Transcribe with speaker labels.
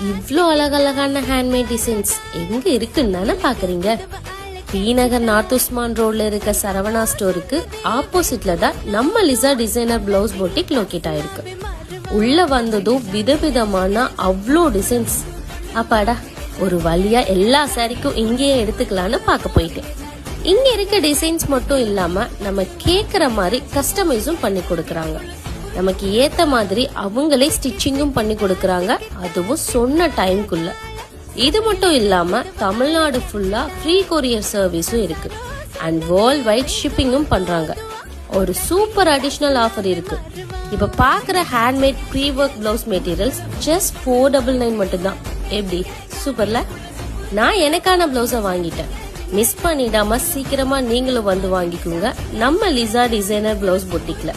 Speaker 1: இவ்ளோ அழகழகான handmade designs எங்க இருக்குன்னு தானே பாக்குறீங்க. டி நகர் நார்த் உஸ்மான் ரோட்ல இருக்க சரவணா ஸ்டோருக்கு ஆப்போசிட்ல தான் நம்ம Lisa designer blouse boutique locate ஆயிருக்கு. உள்ள வந்ததும் விதவிதமான அவ்வளோ டிசைன்ஸ். அப்பாடா, ஒரு வழியா எல்லா சாரிக்கும் இங்கேயே எடுத்துக்கலான்னு பார்க்க போயிட்டேன். இங்க இருக்க டிசைன்ஸ் மட்டும் இல்லாம நம்ம கேக்குற மாதிரி கஸ்டமைஸும் பண்ணி கொடுக்கறாங்க. நமக்கு ஏத்த மாதிரி அவங்களே ஸ்டிச்சிங்கும் பண்ணி கொடுக்கறாங்க, அதுவும் சொன்ன டைம்குள்ள. இது மட்டும் இல்லாம தமிழ்நாடு ஃபுல்லா ஃப்ரீ கொரியர் சர்வீஸும் இருக்கு அண்ட் வேர்ல்ட் வைட் ஷிப்பிங்கும் பண்றாங்க. ஒரு சூப்பர் அடிஷனல் ஆஃபர் இருக்கு. இப்ப பாக்குற handmade pre work blouse materials just 499 மட்டும்தான். எப்படி சூப்பர்ல? நான் எனக்கான பிளவுஸ வாங்கிட்டேன். மிஸ் பண்ணிடாம சீக்கிரமா நீங்களும் வந்து வாங்கிக்கோங்க நம்ம லிசா டிசைனர் பிளவுஸ் பொட்டிக்ல.